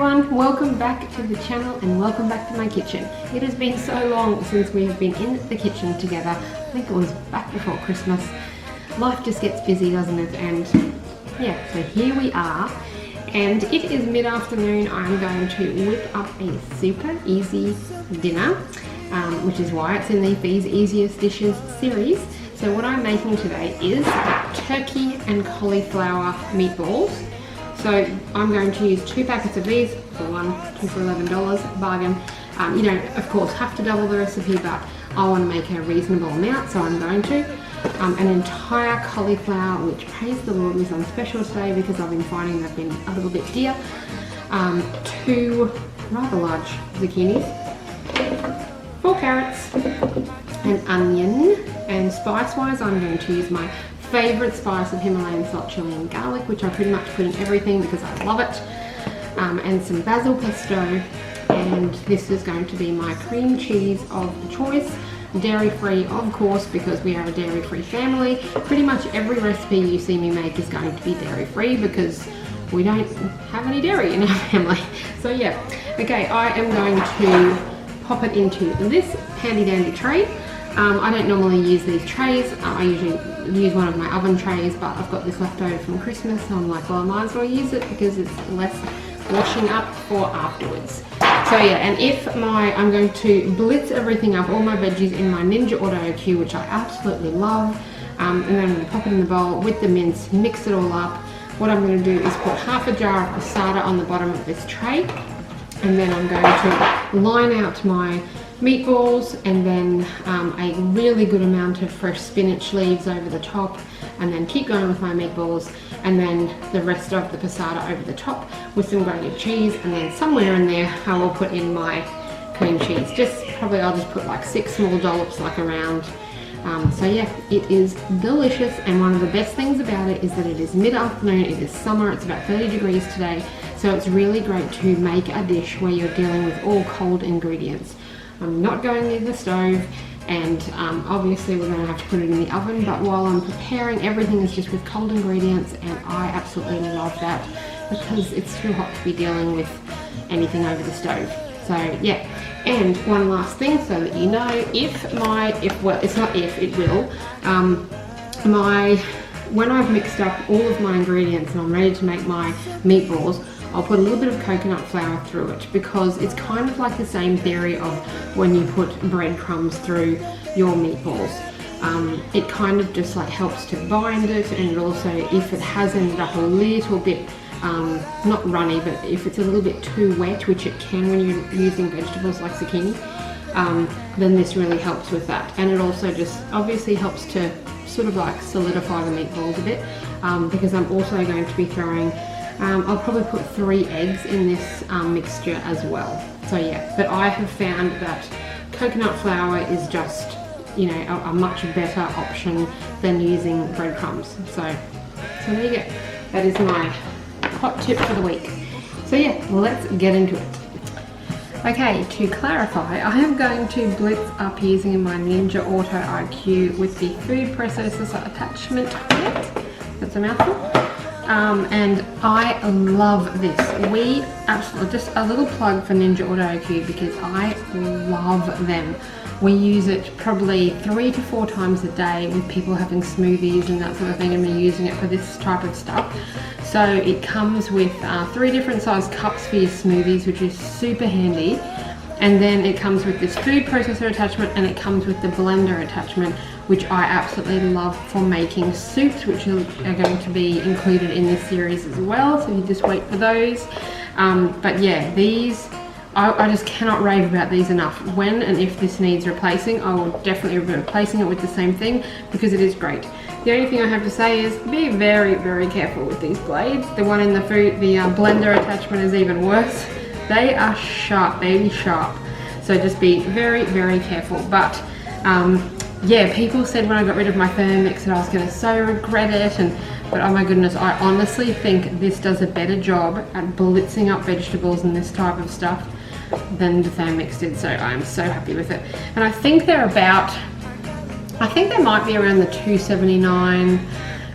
everyone, welcome back to the channel and welcome back to my kitchen. It has been so long since we have been in the kitchen together. I think it was back before Christmas. Life just gets busy, doesn't it? And yeah, so here we are. And it is mid-afternoon. I'm going to whip up a super easy dinner, which is why it's in the These Easiest Dishes series. So what I'm making today is turkey and cauliflower meatballs. So I'm going to use 2 packets of these for two for $11, bargain. You don't, of course, have to double the recipe, but I want to make a reasonable amount, so I'm going to. An entire cauliflower, which praise the Lord was on special today because I've been finding they've been a little bit dear. 2 rather large zucchinis, 4 carrots, an onion, and spice-wise I'm going to use my favourite spice of Himalayan salt, chili and garlic, which I pretty much put in everything because I love it, and some basil pesto, and this is going to be my cream cheese of choice, dairy-free of course because we are a dairy-free family. Pretty much every recipe you see me make is going to be dairy-free because we don't have any dairy in our family. So yeah, okay, I am going to pop it into this handy-dandy tray. I don't normally use these trays. I usually use one of my oven trays, but I've got this left over from Christmas, so I'm like, well, I might as well use it because it's less washing up for afterwards. So yeah, and I'm going to blitz everything up, all my veggies in my Ninja Auto Q, which I absolutely love, and then I'm going to pop it in the bowl with the mince, mix it all up. What I'm going to do is put half a jar of Pasatta on the bottom of this tray, and then I'm going to line out my meatballs, and then a really good amount of fresh spinach leaves over the top, and then keep going with my meatballs, and then the rest of the Pasatta over the top with some grated cheese, and then somewhere in there I will put in my cream cheese. I'll just put like 6 small dollops like around. So yeah, it is delicious, and one of the best things about it is that it is mid-afternoon, it is summer, it's about 30 degrees today, so it's really great to make a dish where you're dealing with all cold ingredients. I'm not going near the stove, and obviously we're going to have to put it in the oven, but while I'm preparing, everything is just with cold ingredients, and I absolutely love that because it's too hot to be dealing with anything over the stove. So yeah, and one last thing so that you know, when I've mixed up all of my ingredients and I'm ready to make my meatballs, I'll put a little bit of coconut flour through it because it's kind of like the same theory of when you put breadcrumbs through your meatballs. It kind of just like helps to bind it, and it also, if it has ended up a little bit, not runny, but if it's a little bit too wet, which it can when you're using vegetables like zucchini, then this really helps with that. And it also just obviously helps to sort of like solidify the meatballs a bit, because I'm also going to be throwing I'll probably put 3 eggs in this mixture as well. So yeah, but I have found that coconut flour is just, you know, a much better option than using breadcrumbs. So there you go. That is my hot tip for the week. So yeah, let's get into it. Okay, to clarify, I am going to blitz up using my Ninja Auto IQ with the food processor attachment. That's a mouthful. And I love this. We absolutely, just a little plug for Ninja Auto IQ because I love them. We use it probably 3 to 4 times a day with people having smoothies and that sort of thing, and we're using it for this type of stuff. So it comes with 3 different size cups for your smoothies, which is super handy. And then it comes with this food processor attachment, and it comes with the blender attachment, which I absolutely love for making soups, which are going to be included in this series as well, so you just wait for those. But yeah, these, I just cannot rave about these enough. When and if this needs replacing, I will definitely be replacing it with the same thing because it is great. The only thing I have to say is be very, very careful with these blades. The one in the blender attachment is even worse. They are sharp, baby sharp. So just be very, very careful. But yeah, people said when I got rid of my Thermomix that I was going to so regret it, but oh my goodness, I honestly think this does a better job at blitzing up vegetables and this type of stuff than the Thermomix did, so I'm so happy with it. And I think they're about, I think they might be around the $2.79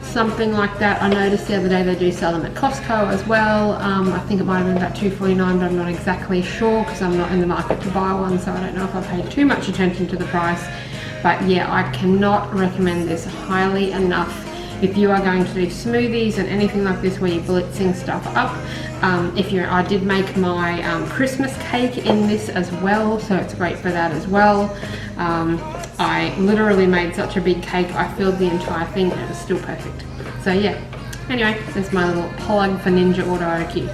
something like that. I noticed the other day they do sell them at Costco as well. I think it might have been about $2.49, but I'm not exactly sure because I'm not in the market to buy one, so I don't know if I paid too much attention to the price. But yeah, I cannot recommend this highly enough if you are going to do smoothies and anything like this where you're blitzing stuff up. I did make my Christmas cake in this as well, so it's great for that as well. I literally made such a big cake, I filled the entire thing and it was still perfect. So yeah, anyway, that's my little plug for Ninja Auto IQ.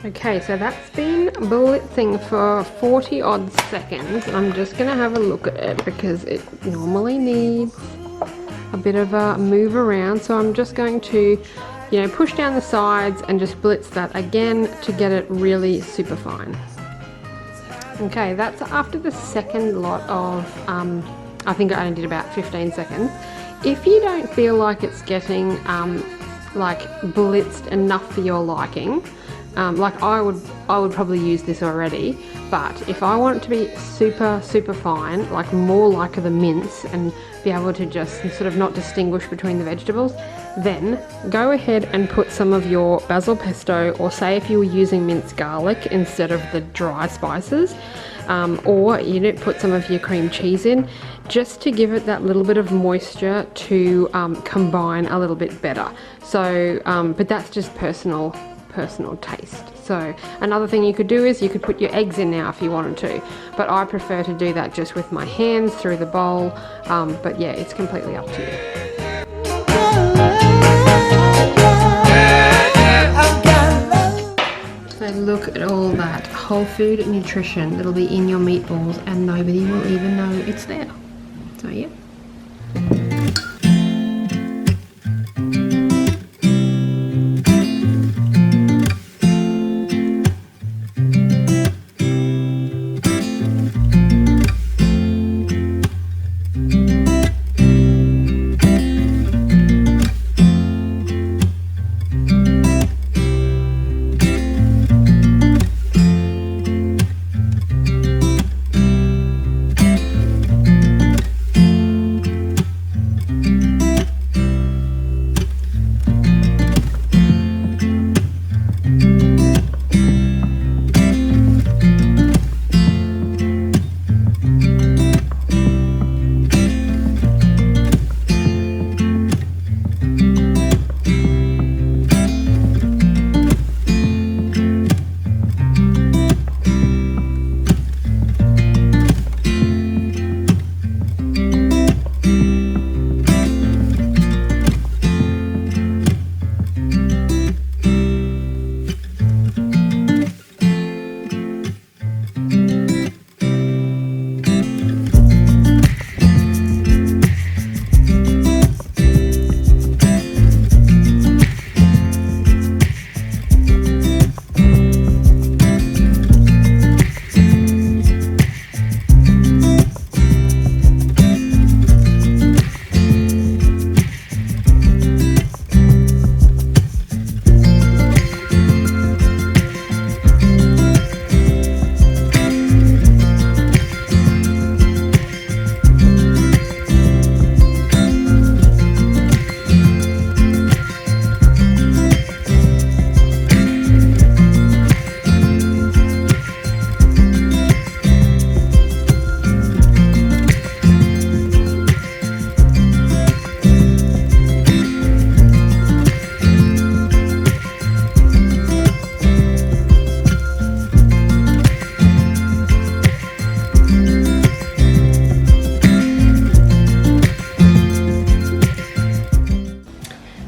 Okay, so that's been blitzing for 40 odd seconds. I'm just gonna have a look at it because it normally needs a bit of a move around. So I'm just going to, push down the sides and just blitz that again to get it really super fine. Okay, that's after the second lot of, I think I only did about 15 seconds. If you don't feel like it's getting like blitzed enough for your liking, like I would probably use this already, but if I want it to be super fine, like more like the mince, and be able to just sort of not distinguish between the vegetables, then go ahead and put some of your basil pesto, or say if you were using minced garlic instead of the dry spices, or put some of your cream cheese in, just to give it that little bit of moisture to combine a little bit better. So but that's just personal taste. So another thing you could do is you could put your eggs in now if you wanted to, but I prefer to do that just with my hands through the bowl. But yeah, it's completely up to you. So look at all that whole food nutrition that'll be in your meatballs and nobody will even know it's there. So yeah.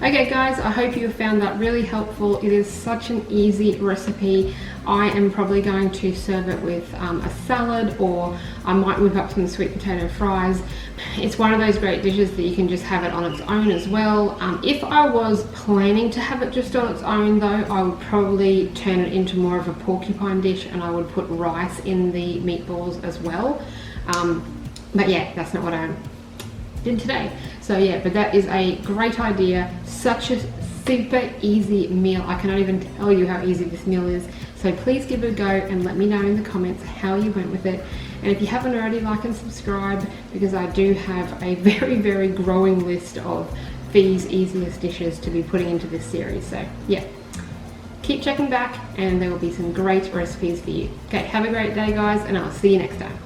Okay guys, I hope you found that really helpful. It is such an easy recipe. I am probably going to serve it with a salad, or I might whip up some sweet potato fries. It's one of those great dishes that you can just have it on its own as well. If I was planning to have it just on its own though, I would probably turn it into more of a porcupine dish, and I would put rice in the meatballs as well. But yeah, that's not what I did today. So yeah, but that is a great idea. Such a super easy meal. I cannot even tell you how easy this meal is. So please give it a go and let me know in the comments how you went with it. And if you haven't already, like and subscribe, because I do have a very growing list of these easiest dishes to be putting into this series. So yeah, keep checking back and there will be some great recipes for you. Okay, have a great day guys, and I'll see you next time.